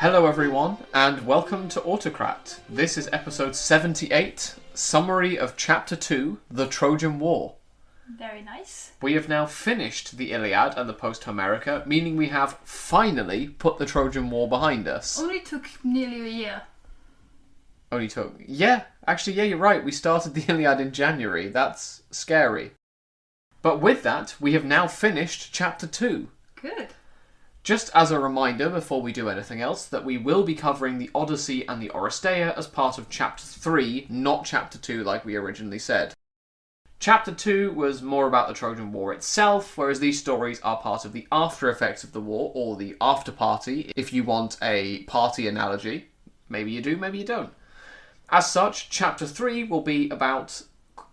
Hello everyone, and welcome to Autocrat. This is episode 78, summary of chapter 2, the Trojan War. Very nice. We have now finished the Iliad and the Posthomerica, meaning we have finally put the Trojan War behind us. Only took nearly a year. Yeah, you're right, we started the Iliad in January. That's scary. But with that, we have now finished chapter 2. Good. Just as a reminder, before we do anything else, that we will be covering the Odyssey and the Oresteia as part of Chapter 3, not Chapter 2 like we originally said. Chapter 2 was more about the Trojan War itself, whereas these stories are part of the after effects of the war, or the after party, if you want a party analogy. Maybe you do, maybe you don't. As such, Chapter 3 will be about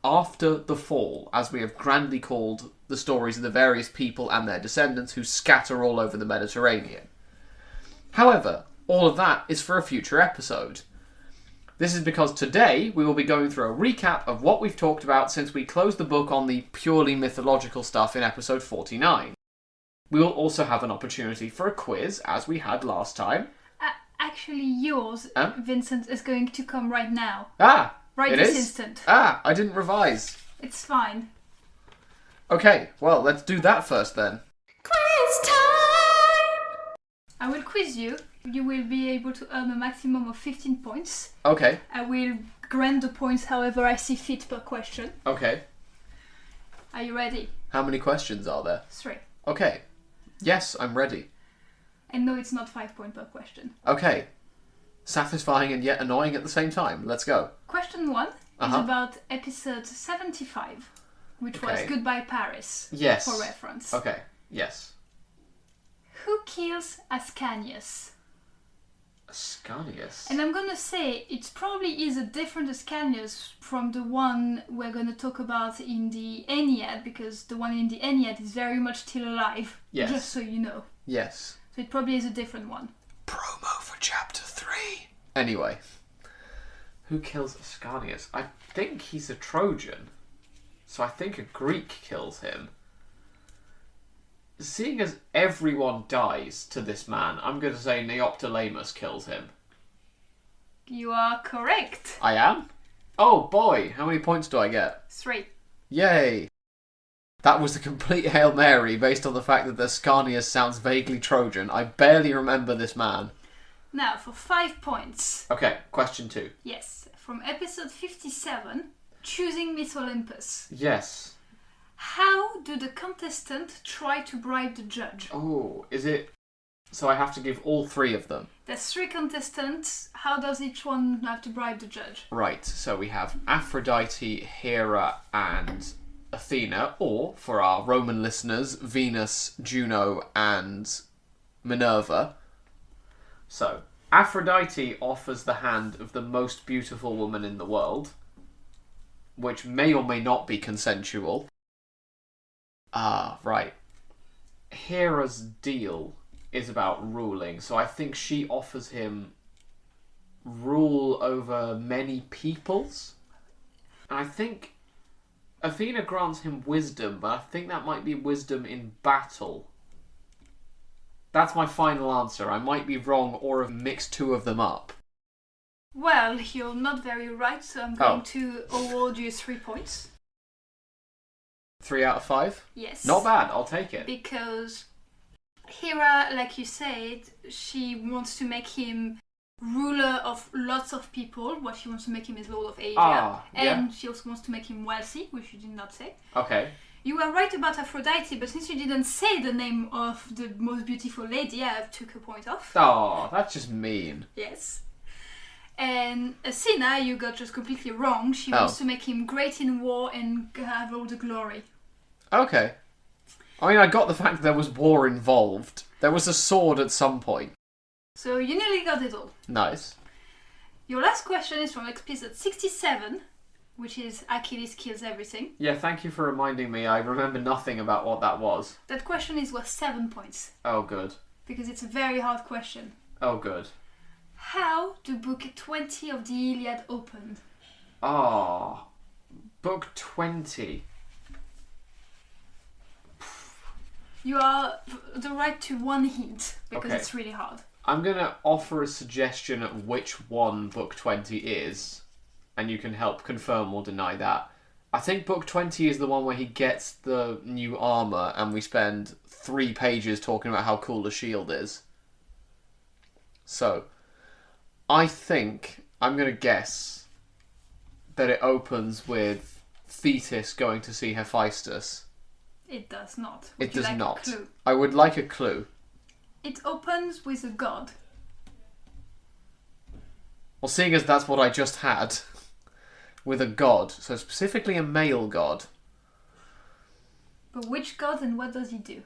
after the fall, as we have grandly called the stories of the various people and their descendants who scatter all over the Mediterranean. However, all of that is for a future episode. This is because today we will be going through a recap of what we've talked about since we closed the book on the purely mythological stuff in episode 49. We will also have an opportunity for a quiz, as we had last time. Actually, yours, Vincent, is going to come right now. Right this instant. I didn't revise. It's fine. Okay, well, let's do that first then. Quiz time! I will quiz you. You will be able to earn a maximum of 15 points. Okay. I will grant the points however I see fit per question. Okay. Are you ready? How many questions are there? 3. Okay. Yes, I'm ready. And no, it's not 5 points per question. Okay. Satisfying and yet annoying at the same time. Let's go. Question 1 is about episode 75, which was Goodbye Paris. Yes. For reference. Okay, yes. Who kills Ascanius? Ascanius? And I'm gonna say it probably is a different Ascanius from the one we're gonna talk about in the Iliad, because the one in the Iliad is very much still alive. Yes. Just so you know. Yes. So it probably is a different one. Promo for chapter 3. Anyway. Who kills Ascanius? I think he's a Trojan. So I think a Greek kills him. Seeing as everyone dies to this man, I'm going to say Neoptolemus kills him. You are correct. I am? Oh boy, how many points do I get? 3. Yay! That was a complete Hail Mary based on the fact that the Ascanius sounds vaguely Trojan. I barely remember this man. Now, for 5 points. Okay, question 2. Yes, from episode 57, Choosing Miss Olympus. Yes. How do the contestants try to bribe the judge? Oh, is it... So I have to give all 3 of them? There's 3 contestants. How does each one have to bribe the judge? Right, so we have Aphrodite, Hera, and Athena, or, for our Roman listeners, Venus, Juno, and Minerva. So, Aphrodite offers the hand of the most beautiful woman in the world, which may or may not be consensual. Right. Hera's deal is about ruling, so I think she offers him rule over many peoples. And I think Athena grants him wisdom, but I think that might be wisdom in battle. That's my final answer. I might be wrong or have mixed 2 of them up. Well, you're not very right, so I'm going to award you 3 points. 3 out of 5? Yes. Not bad, I'll take it. Because Hera, like you said, she wants to make him ruler of lots of people. What she wants to make him is Lord of Asia. And she also wants to make him wealthy, which you did not say. Okay. You were right about Aphrodite, but since you didn't say the name of the most beautiful lady, I took a point off. Oh, that's just mean. Yes. And Athena, you got just completely wrong. She wants to make him great in war and have all the glory. Okay. I mean, I got the fact that there was war involved. There was a sword at some point. So you nearly got it all. Nice. Your last question is from episode 67, which is Achilles kills everything. Yeah, thank you for reminding me. I remember nothing about what that was. That question is worth 7 points. Oh, good. Because it's a very hard question. Oh, good. How do Book 20 of the Iliad open? Book 20. You are the right to one hint, because Okay. it's really hard. I'm going to offer a suggestion of which one Book 20 is, and you can help confirm or deny that. I think Book 20 is the one where he gets the new armour and we spend 3 pages talking about how cool the shield is. So, I think, I'm going to guess, that it opens with Thetis going to see Hephaestus. It does not. It does not. A clue? I would like a clue. It opens with a god. Well, seeing as that's what I just had, with a god, so specifically a male god. But which god and what does he do?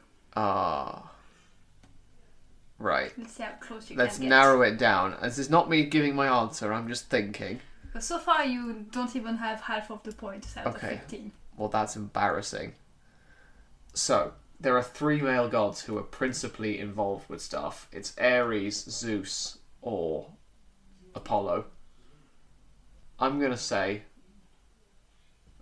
Right. Let's see how close you Let's can get. narrow it down. This is not me giving my answer, I'm just thinking. But so far you don't even have half of the points out of 15. Well, that's embarrassing. So, there are 3 male gods who are principally involved with stuff. It's Ares, Zeus, or Apollo. I'm going to say...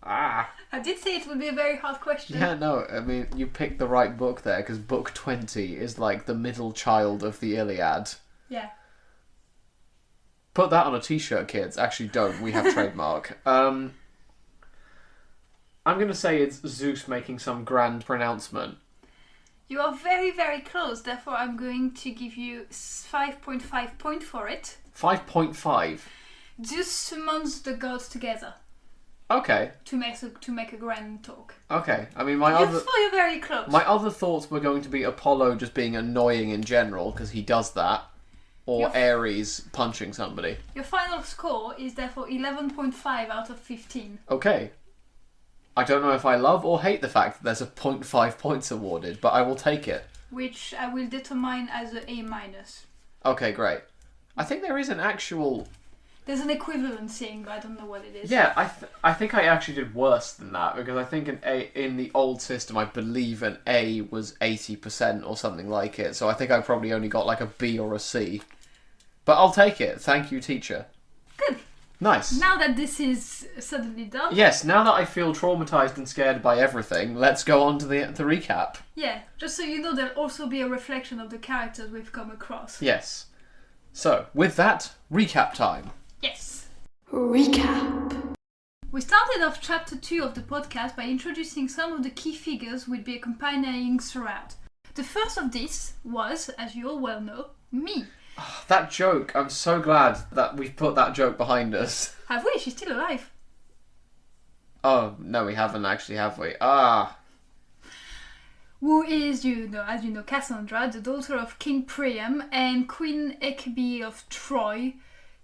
I did say it would be a very hard question. Yeah, no, I mean, you picked the right book there, because Book 20 is like the middle child of the Iliad. Yeah. Put that on a t-shirt, kids. Actually, don't. We have trademark. I'm going to say it's Zeus making some grand pronouncement. You are very, very close. Therefore, I'm going to give you 5.5 point for it. 5.5. Zeus summons the gods together. Okay. To make a grand talk. Okay. I mean, You're very close. My other thoughts were going to be Apollo just being annoying in general, because he does that. Or Ares punching somebody. Your final score is therefore 11.5 out of 15. Okay. I don't know if I love or hate the fact that there's a 0.5 points awarded, but I will take it. Which I will determine as an A-. Okay, great. I think there is an actual... There's an equivalent thing, but I don't know what it is. Yeah, I think I actually did worse than that, because I think in the old system, I believe an A was 80% or something like it, so I think I probably only got like a B or a C. But I'll take it. Thank you, teacher. Good. Nice. Now that this is suddenly done. Yes, now that I feel traumatised and scared by everything, let's go on to the recap. Yeah, just so you know, there'll also be a reflection of the characters we've come across. Yes. So, with that, recap time. Yes. Recap. We started off chapter 2 of the podcast by introducing some of the key figures we'd be accompanying throughout. The first of this was, as you all well know, me. Oh, that joke, I'm so glad that we've put that joke behind us. Have we? She's still alive. Oh, no, we haven't actually, have we? Who is, as you know, Cassandra, the daughter of King Priam and Queen Achilles of Troy.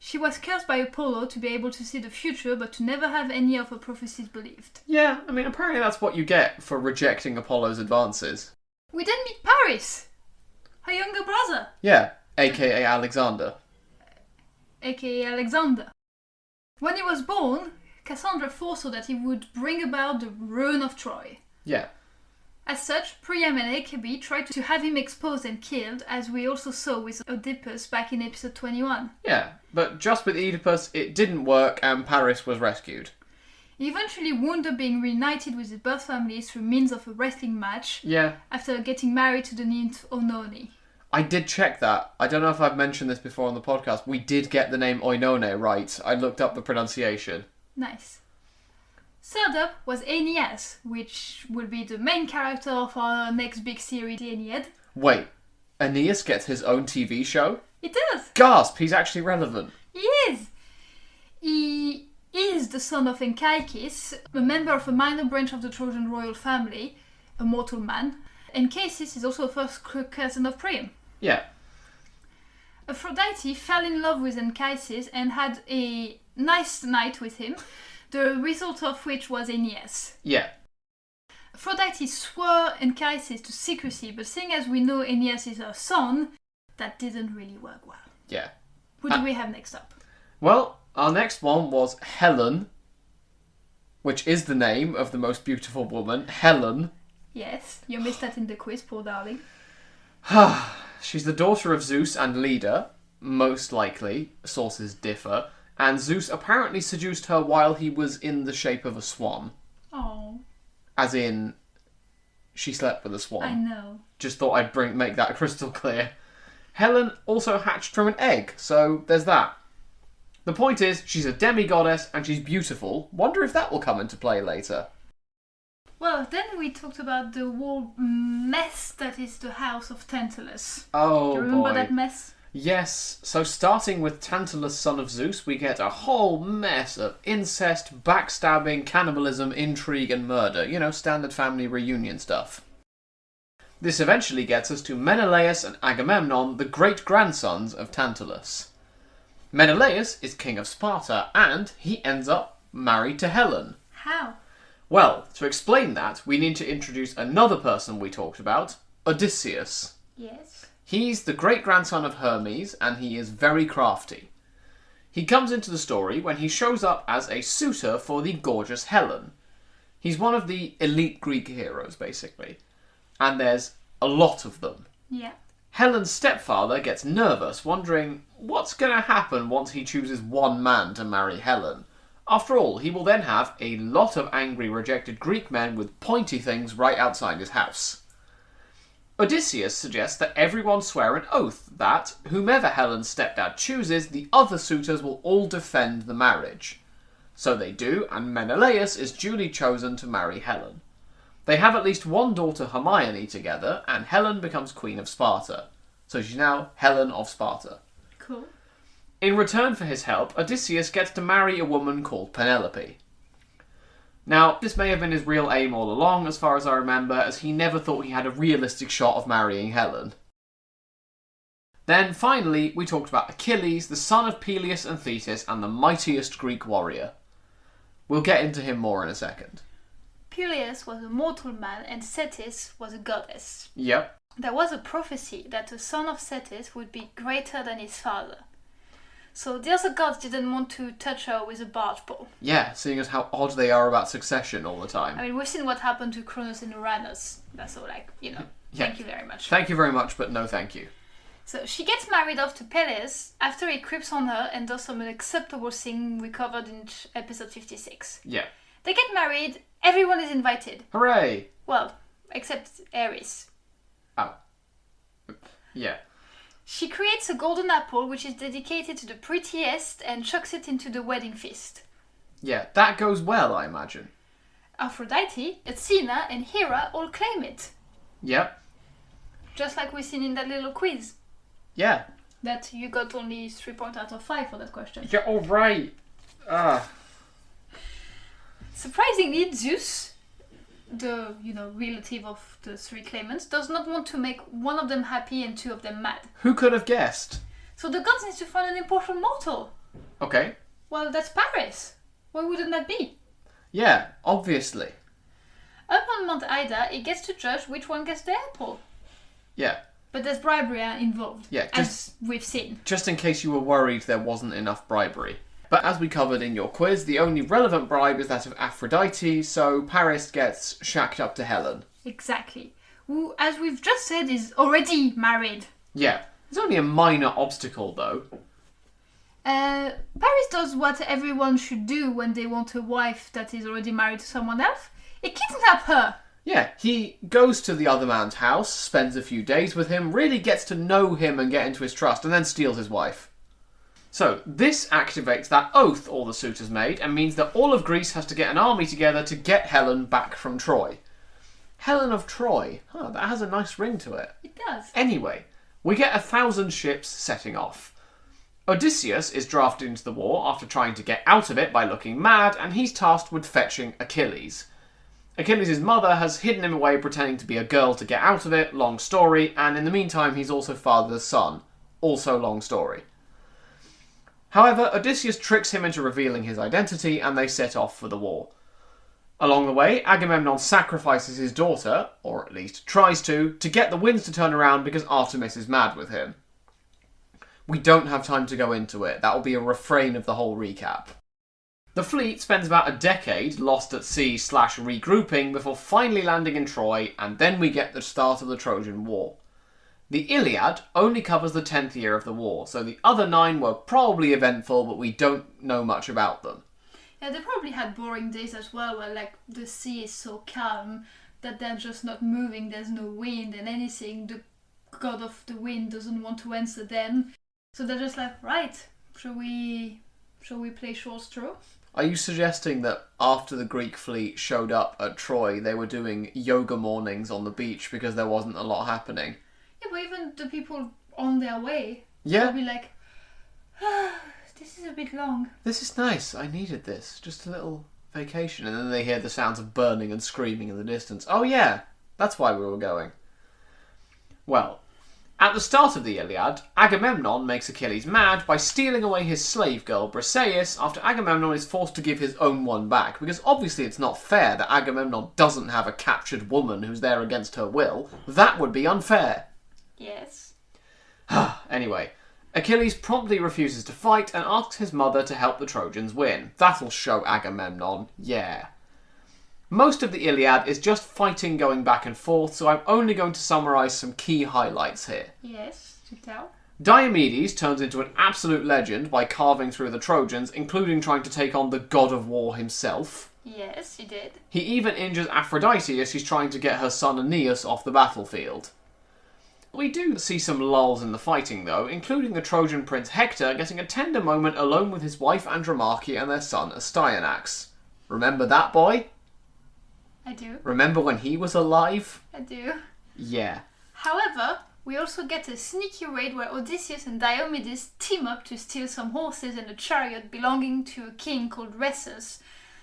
She was cursed by Apollo to be able to see the future, but to never have any of her prophecies believed. Yeah, I mean, apparently that's what you get for rejecting Apollo's advances. We then meet Paris, her younger brother. Yeah, aka Alexander. A.k.a. Alexander. When he was born, Cassandra foresaw that he would bring about the ruin of Troy. Yeah. As such, Priam and Achilles tried to have him exposed and killed, as we also saw with Oedipus back in episode 21. Yeah, but just with Oedipus, it didn't work and Paris was rescued. He eventually wound up being reunited with his birth family through means of a wrestling match. Yeah. After getting married to the nymph Oenone. I did check that. I don't know if I've mentioned this before on the podcast. We did get the name Oenone right. I looked up the pronunciation. Nice. Third up was Aeneas, which will be the main character of our next big series, the Iliad. Wait, Aeneas gets his own TV show? He does! Gasp, he's actually relevant. He is! He is the son of Anchises, a member of a minor branch of the Trojan royal family, a mortal man. Anchises is also a first cousin of Priam. Yeah. Aphrodite fell in love with Anchises and had a nice night with him, the result of which was Aeneas. Yeah. Aphrodite swore Anchises to secrecy, but seeing as we know Aeneas is her son, that didn't really work well. Yeah. Who do we have next up? Well, our next one was Helen, which is the name of the most beautiful woman, Helen. Yes, you missed that in the quiz, poor darling. She's the daughter of Zeus and Leda, most likely, sources differ, and Zeus apparently seduced her while he was in the shape of a swan. Oh. As in, she slept with a swan. I know. Just thought I'd make that crystal clear. Helen also hatched from an egg, so there's that. The point is, she's a demi-goddess and she's beautiful. Wonder if that will come into play later. Well, then we talked about the whole mess that is the House of Tantalus. Oh, do you remember boy. that mess? Yes, so starting with Tantalus, son of Zeus, we get a whole mess of incest, backstabbing, cannibalism, intrigue and murder. You know, standard family reunion stuff. This eventually gets us to Menelaus and Agamemnon, the great-grandsons of Tantalus. Menelaus is king of Sparta, and he ends up married to Helen. How? Well, to explain that, we need to introduce another person we talked about, Odysseus. Yes. He's the great-grandson of Hermes, and he is very crafty. He comes into the story when he shows up as a suitor for the gorgeous Helen. He's one of the elite Greek heroes, basically. And there's a lot of them. Yeah. Helen's stepfather gets nervous, wondering what's going to happen once he chooses one man to marry Helen. After all, he will then have a lot of angry, rejected Greek men with pointy things right outside his house. Odysseus suggests that everyone swear an oath that, whomever Helen's stepdad chooses, the other suitors will all defend the marriage. So they do, and Menelaus is duly chosen to marry Helen. They have at least one daughter, Hermione, together, and Helen becomes Queen of Sparta. So she's now Helen of Sparta. Cool. In return for his help, Odysseus gets to marry a woman called Penelope. Now, this may have been his real aim all along, as far as I remember, as he never thought he had a realistic shot of marrying Helen. Then, finally, we talked about Achilles, the son of Peleus and Thetis, and the mightiest Greek warrior. We'll get into him more in a second. Peleus was a mortal man and Thetis was a goddess. Yep. There was a prophecy that the son of Thetis would be greater than his father. So the other gods didn't want to touch her with a barge pole. Yeah, seeing as how odd they are about succession all the time. I mean, we've seen what happened to Cronus and Uranus. That's all Yeah. Thank you very much. Thank you very much, but no thank you. So she gets married off to Peleus after he creeps on her and does some unacceptable thing we covered in episode 56. Yeah. They get married, everyone is invited. Hooray! Well, except Ares. Oh. Yeah. She creates a golden apple which is dedicated to the prettiest and chucks it into the wedding feast. Yeah, that goes well, I imagine. Aphrodite, Athena and Hera all claim it. Yep. Just like we've seen in that little quiz. Yeah. That you got only 3 points out of 5 for that question. Yeah, alright. Surprisingly, Zeus, the relative of the 3 claimants, does not want to make one of them happy and 2 of them mad. Who could have guessed? So the gods need to find an important mortal. Okay. Well, that's Paris. Why wouldn't that be? Yeah, obviously. Up on Mount Ida, he gets to judge which one gets the apple. Yeah. But there's bribery involved, Yeah, as we've seen. Just in case you were worried there wasn't enough bribery. But as we covered in your quiz, the only relevant bribe is that of Aphrodite, so Paris gets shacked up to Helen. Exactly. Who, as we've just said, is already married. Yeah. It's only a minor obstacle, though. Paris does what everyone should do when they want a wife that is already married to someone else. He kidnaps her. Yeah, he goes to the other man's house, spends a few days with him, really gets to know him and get into his trust, and then steals his wife. So, this activates that oath all the suitors made, and means that all of Greece has to get an army together to get Helen back from Troy. Helen of Troy. Huh, that has a nice ring to it. It does. Anyway, we get 1,000 ships setting off. Odysseus is drafted into the war after trying to get out of it by looking mad, and he's tasked with fetching Achilles. Achilles' mother has hidden him away pretending to be a girl to get out of it, long story, and in the meantime he's also fathered a son, also long story. However, Odysseus tricks him into revealing his identity and they set off for the war. Along the way, Agamemnon sacrifices his daughter, or at least tries to get the winds to turn around because Artemis is mad with him. We don't have time to go into it, that will be a refrain of the whole recap. The fleet spends about a decade lost at sea / regrouping before finally landing in Troy, and then we get the start of the Trojan War. The Iliad only covers the 10th year of the war, so the other 9 were probably eventful, but we don't know much about them. Yeah, they probably had boring days as well, where the sea is so calm that they're just not moving, there's no wind and anything. The god of the wind doesn't want to answer them. So they're just like, right, shall we play short straw? Are you suggesting that after the Greek fleet showed up at Troy, they were doing yoga mornings on the beach because there wasn't a lot happening? Yeah, but even the people on their way, yeah, they'll be like, this is a bit long. This is nice. I needed this. Just a little vacation. And then they hear the sounds of burning and screaming in the distance. Oh yeah, that's why we were going. Well, at the start of the Iliad, Agamemnon makes Achilles mad by stealing away his slave girl Briseis after Agamemnon is forced to give his own one back, because obviously it's not fair that Agamemnon doesn't have a captured woman who's there against her will. That would be unfair. Yes. Anyway, Achilles promptly refuses to fight and asks his mother to help the Trojans win. That'll show Agamemnon, yeah. Most of the Iliad is just fighting going back and forth, so I'm only going to summarise some key highlights here. Yes, to tell. Diomedes turns into an absolute legend by carving through the Trojans, including trying to take on the god of war himself. Yes, he did. He even injures Aphrodite as she's trying to get her son Aeneas off the battlefield. We do see some lulls in the fighting though, including the Trojan prince Hector getting a tender moment alone with his wife Andromache and their son Astyanax. Remember that boy? I do. Remember when he was alive? I do. Yeah. However, we also get a sneaky raid where Odysseus and Diomedes team up to steal some horses and a chariot belonging to a king called Rhesus,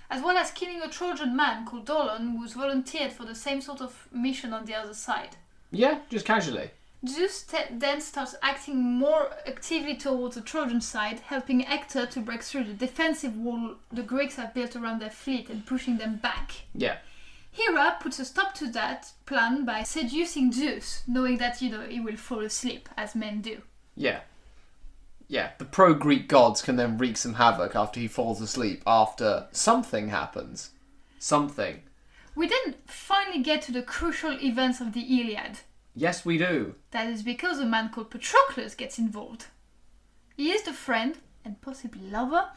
as well as killing a Trojan man called Dolon who's volunteered for the same sort of mission on the other side. Yeah, just casually. Zeus then starts acting more actively towards the Trojan side, helping Hector to break through the defensive wall the Greeks have built around their fleet and pushing them back. Yeah. Hera puts a stop to that plan by seducing Zeus, knowing that, he will fall asleep, as men do. Yeah. Yeah, the pro-Greek gods can then wreak some havoc after he falls asleep, after something happens. Something. We then finally get to the crucial events of the Iliad. Yes, we do. That is because a man called Patroclus gets involved. He is the friend, and possibly lover,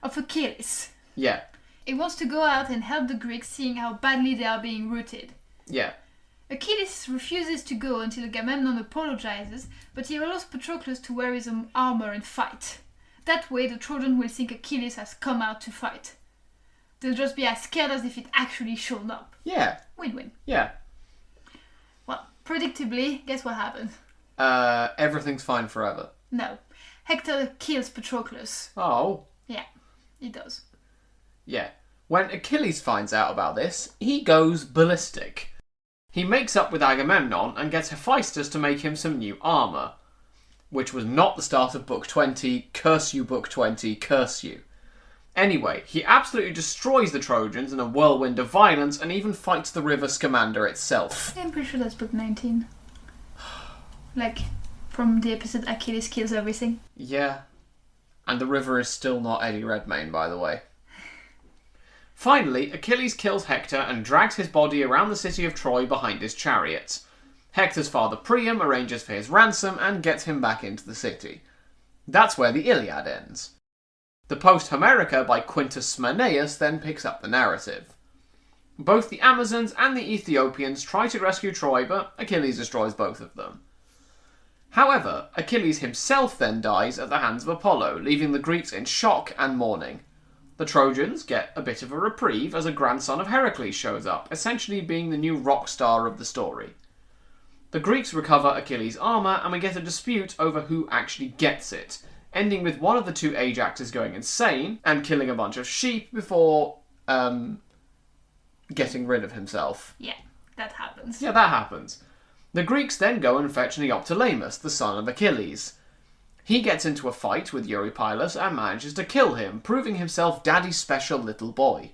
of Achilles. Yeah. He wants to go out and help the Greeks, seeing how badly they are being routed. Yeah. Achilles refuses to go until Agamemnon apologizes, but he allows Patroclus to wear his armor and fight. That way the Trojan will think Achilles has come out to fight. They'll just be as scared as if it actually showed up. Yeah. Win-win. Yeah. Well, predictably, guess what happens? Everything's fine forever. No. Hector kills Patroclus. Oh. Yeah, he does. Yeah. When Achilles finds out about this, he goes ballistic. He makes up with Agamemnon and gets Hephaestus to make him some new armour. Which was not the start of Book 20. Curse you, Book 20. Curse you. Anyway, he absolutely destroys the Trojans in a whirlwind of violence and even fights the river Scamander itself. I'm pretty sure that's Book 19. Like, from the episode Achilles kills everything. Yeah. And the river is still not Eddie Redmayne, by the way. Finally, Achilles kills Hector and drags his body around the city of Troy behind his chariots. Hector's father Priam arranges for his ransom and gets him back into the city. That's where the Iliad ends. The Posthomerica by Quintus Smernaeus then picks up the narrative. Both the Amazons and the Ethiopians try to rescue Troy, but Achilles destroys both of them. However, Achilles himself then dies at the hands of Apollo, leaving the Greeks in shock and mourning. The Trojans get a bit of a reprieve as a grandson of Heracles shows up, essentially being the new rock star of the story. The Greeks recover Achilles' armour and we get a dispute over who actually gets it, ending with one of the two Ajaxes going insane and killing a bunch of sheep before getting rid of himself. Yeah, that happens. Yeah, that happens. The Greeks then go and fetch Neoptolemus, the son of Achilles. He gets into a fight with Eurypylus and manages to kill him, proving himself Daddy's special little boy.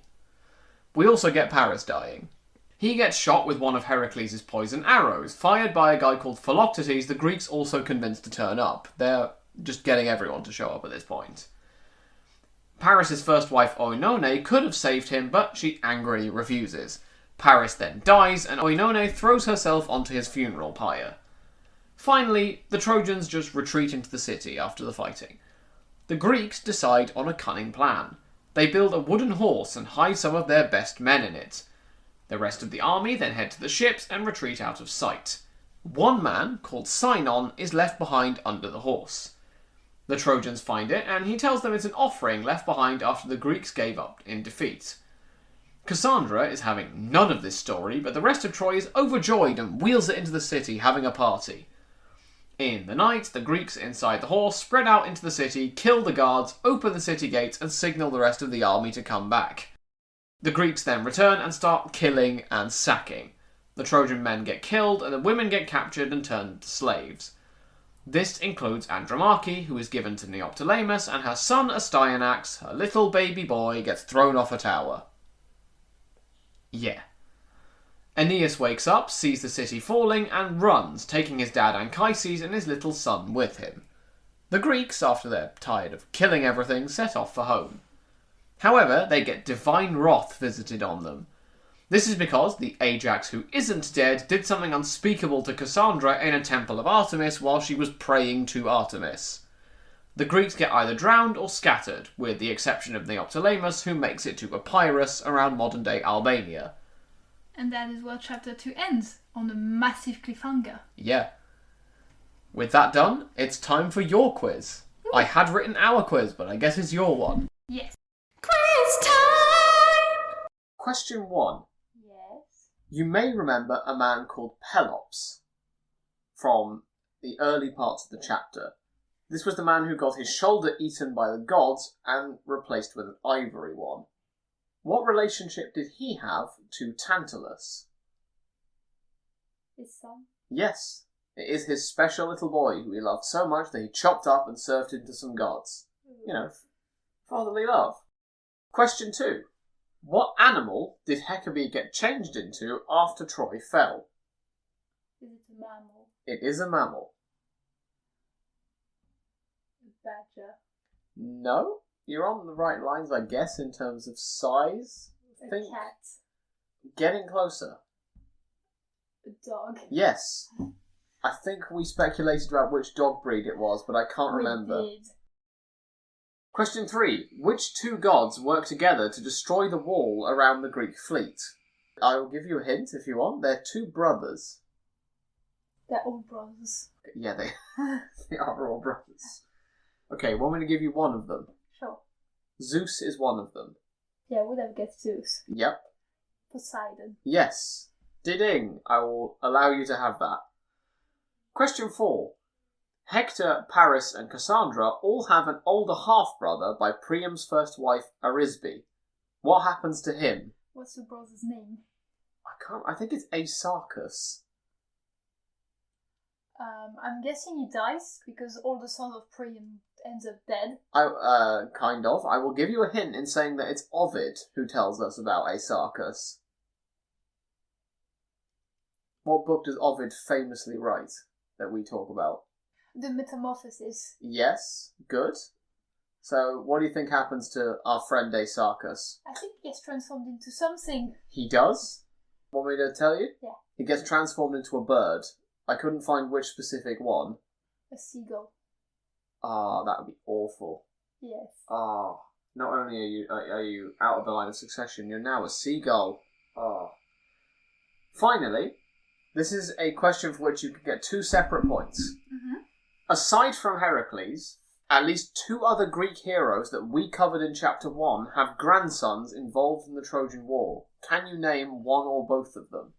We also get Paris dying. He gets shot with one of Heracles' poison arrows, fired by a guy called Philoctetes the Greeks also convinced to turn up. They're just getting everyone to show up at this point. Paris' first wife Oenone could have saved him, but she angrily refuses. Paris then dies, and Oenone throws herself onto his funeral pyre. Finally, the Trojans just retreat into the city after the fighting. The Greeks decide on a cunning plan. They build a wooden horse and hide some of their best men in it. The rest of the army then head to the ships and retreat out of sight. One man, called Sinon, is left behind under the horse. The Trojans find it, and he tells them it's an offering left behind after the Greeks gave up in defeat. Cassandra is having none of this story, but the rest of Troy is overjoyed and wheels it into the city, having a party. In the night, the Greeks inside the horse spread out into the city, kill the guards, open the city gates, and signal the rest of the army to come back. The Greeks then return and start killing and sacking. The Trojan men get killed, and the women get captured and turned into slaves. This includes Andromache, who is given to Neoptolemus, and her son Astyanax, her little baby boy, gets thrown off a tower. Yeah. Aeneas wakes up, sees the city falling, and runs, taking his dad Anchises and his little son with him. The Greeks, after they're tired of killing everything, set off for home. However, they get divine wrath visited on them. This is because the Ajax who isn't dead did something unspeakable to Cassandra in a temple of Artemis while she was praying to Artemis. The Greeks get either drowned or scattered, with the exception of Neoptolemus, who makes it to Epirus around modern-day Albania. And that is where chapter 2 ends, on a massive cliffhanger. Yeah. With that done, it's time for your quiz. I had written our quiz, but I guess it's your one. Yes. Quiz time! Question 1. Yes. You may remember a man called Pelops from the early parts of the chapter. This was the man who got his shoulder eaten by the gods and replaced with an ivory one. What relationship did he have to Tantalus? His son? Yes, it is his special little boy who he loved so much that he chopped up and served him to some gods. You know, fatherly love. Question 2. What animal did Hecabe get changed into after Troy fell? Is it a mammal? It is a mammal. A badger? No, you're on the right lines, I guess, in terms of size. A cat? Getting closer. A dog? Yes. I think we speculated about which dog breed it was, but I can't remember. We did. Question 3. Which two gods worked together to destroy the wall around the Greek fleet? I will give you a hint if you want. They're two brothers. They're all brothers. Yeah, they are all brothers. Okay, want me to give you one of them? Sure. Zeus is one of them. Yeah, would have guessed Zeus. Yep. Poseidon. Yes. Ding. I will allow you to have that. Question 4. Hector, Paris, and Cassandra all have an older half-brother by Priam's first wife, Arisbe. What happens to him? What's the brother's name? I think it's Asarchus. I'm guessing he dies because all the sons of Priam ends up dead. Kind of. I will give you a hint in saying that it's Ovid who tells us about Asarchus. What book does Ovid famously write that we talk about? The Metamorphosis. Yes, good. So, what do you think happens to our friend Asarchus? I think he gets transformed into something. He does? Want me to tell you? Yeah. He gets transformed into a bird. I couldn't find which specific one. A seagull. Ah, that would be awful. Yes. Ah, not only are you out of the line of succession, you're now a seagull. Ah. Finally, this is a question for which you can get 2 separate points. Mm-hmm. Aside from Heracles, at least 2 other Greek heroes that we covered in Chapter 1 have grandsons involved in the Trojan War. Can you name one or both of them?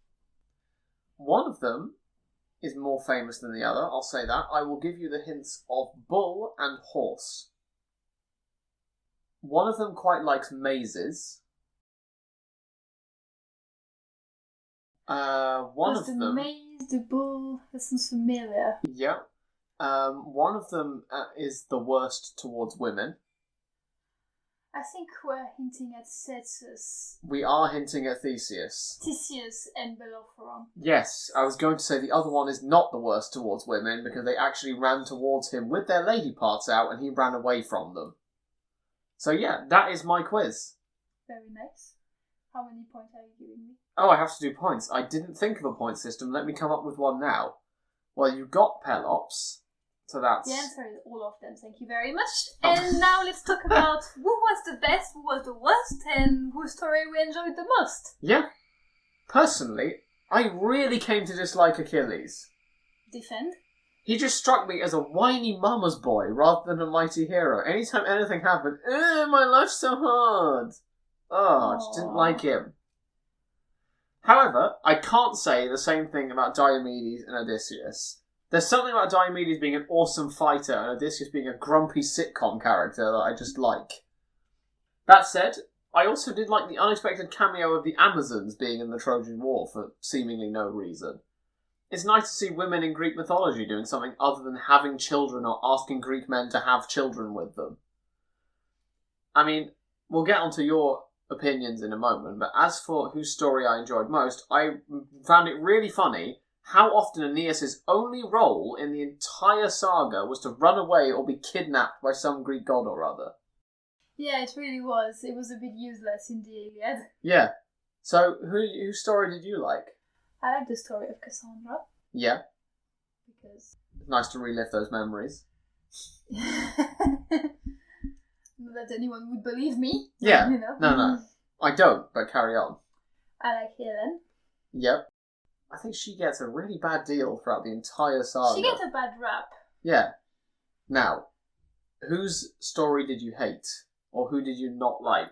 One of them is more famous than the other, I'll say that. I will give you the hints of bull and horse. One of them quite likes mazes. The maze, the bull, that sounds familiar. Yeah. One of them is the worst towards women. I think we're hinting at Theseus. We are hinting at Theseus. Theseus and Bellerophon. Yes, I was going to say the other one is not the worst towards women because they actually ran towards him with their lady parts out and he ran away from them. So yeah, that is my quiz. Very nice. How many points are you giving me? Oh, I have to do points. I didn't think of a point system. Let me come up with one now. Well, you got Pelops, so that's... The answer is all of them, thank you very much. And now let's talk about who was the best, who was the worst, and whose story we enjoyed the most. Yeah. Personally, I really came to dislike Achilles. defend. He just struck me as a whiny mama's boy rather than a mighty hero. Anytime anything happened, my life's so hard. Oh, I just didn't like him. However, I can't say the same thing about Diomedes and Odysseus. There's something about Diomedes being an awesome fighter and Odysseus being a grumpy sitcom character that I just like. That said, I also did like the unexpected cameo of the Amazons being in the Trojan War for seemingly no reason. It's nice to see women in Greek mythology doing something other than having children or asking Greek men to have children with them. I mean, we'll get onto your opinions in a moment, but as for whose story I enjoyed most, I found it really funny how often Aeneas' only role in the entire saga was to run away or be kidnapped by some Greek god or other. Yeah, it really was. It was a bit useless in the Iliad. Yeah. So, whose story did you like? I like the story of Cassandra. Yeah. Because... It's nice to relive those memories. Not that anyone would believe me. Yeah. You know? No. I don't, but carry on. I like Helen. Yep. I think she gets a really bad deal throughout the entire saga. She gets a bad rap. Yeah. Now, whose story did you hate? Or who did you not like?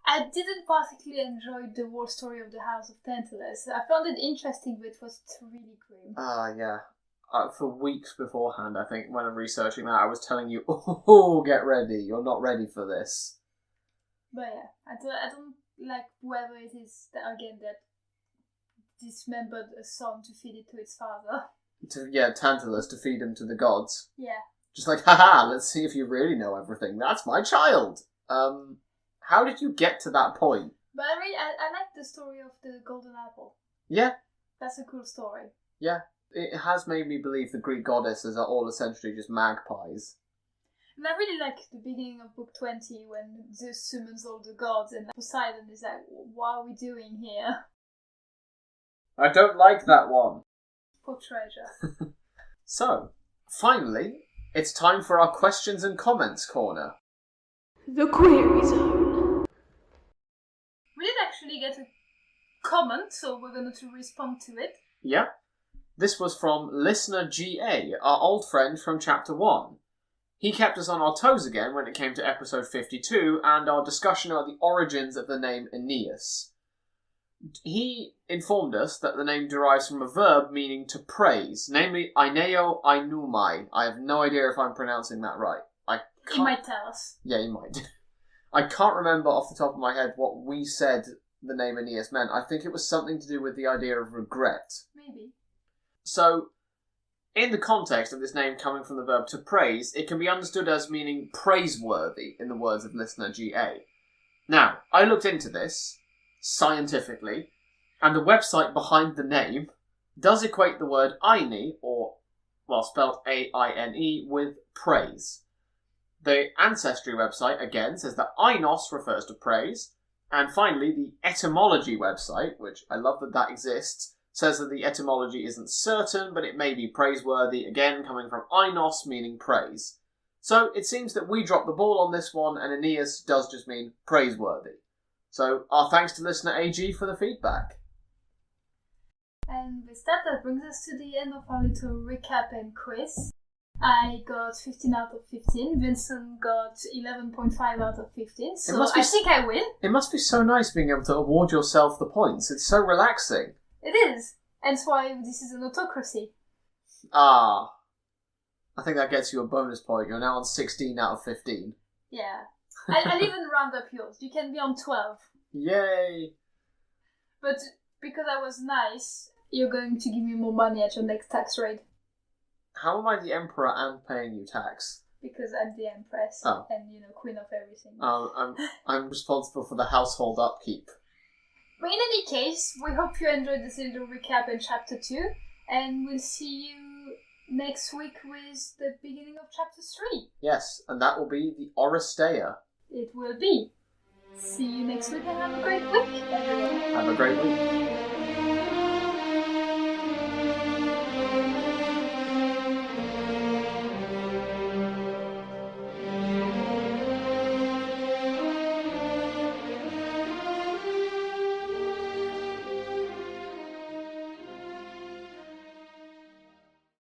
I didn't particularly enjoy the war story of the House of Tantalus. I found it interesting, but it was really grim. Yeah. For weeks beforehand, I think, when I'm researching that, I was telling you, oh, get ready, you're not ready for this. But yeah, I don't like whoever it is that dismembered a son to feed it to its father. Tantalus to feed him to the gods. Yeah. Just like, haha, let's see if you really know everything. That's my child. How did you get to that point? But I like the story of the golden apple. Yeah. That's a cool story. Yeah. It has made me believe the Greek goddesses are all essentially just magpies. And I really like the beginning of book 20 when Zeus summons all the gods and Poseidon is like, what are we doing here? I don't like that one. Poor treasure. So, finally, it's time for our questions and comments corner. The Query Zone. We did actually get a comment, so we're going to respond to it. Yeah. This was from listener GA, our old friend from chapter 1. He kept us on our toes again when it came to episode 52 and our discussion about the origins of the name Aeneas. He informed us that the name derives from a verb meaning to praise, namely aineo ainumai. I have no idea if I'm pronouncing that right. He might tell us. Yeah, he might. I can't remember off the top of my head what we said the name Aeneas meant. I think it was something to do with the idea of regret. Maybe. So, in the context of this name coming from the verb to praise, it can be understood as meaning praiseworthy, in the words of listener GA. Now, I looked into this, scientifically, and the website behind the name does equate the word aine, spelled A-I-N-E, with praise. The Ancestry website, again, says that ainos refers to praise, and finally, the etymology website, which I love that exists, says that the etymology isn't certain, but it may be praiseworthy, again coming from ainos, meaning praise. So it seems that we dropped the ball on this one, and Aeneas does just mean praiseworthy. So our thanks to listener AG for the feedback. And with that brings us to the end of our little recap and quiz. I got 15 out of 15. Vincent got 11.5 out of 15. So I think I win. It must be so nice being able to award yourself the points. It's so relaxing. It is. And that's why this is an autocracy. I think that gets you a bonus point. You're now on 16 out of 15. Yeah. I'll even round up yours. You can be on 12. Yay! But because I was nice, you're going to give me more money at your next tax rate. How am I the emperor and paying you tax? Because I'm the empress and, queen of everything. I'm responsible for the household upkeep. But in any case, we hope you enjoyed this little recap in chapter 2, and we'll see you next week with the beginning of chapter 3. Yes, and that will be the Oresteia. It will be. See you next week and have a great week, everyone. Have a great week.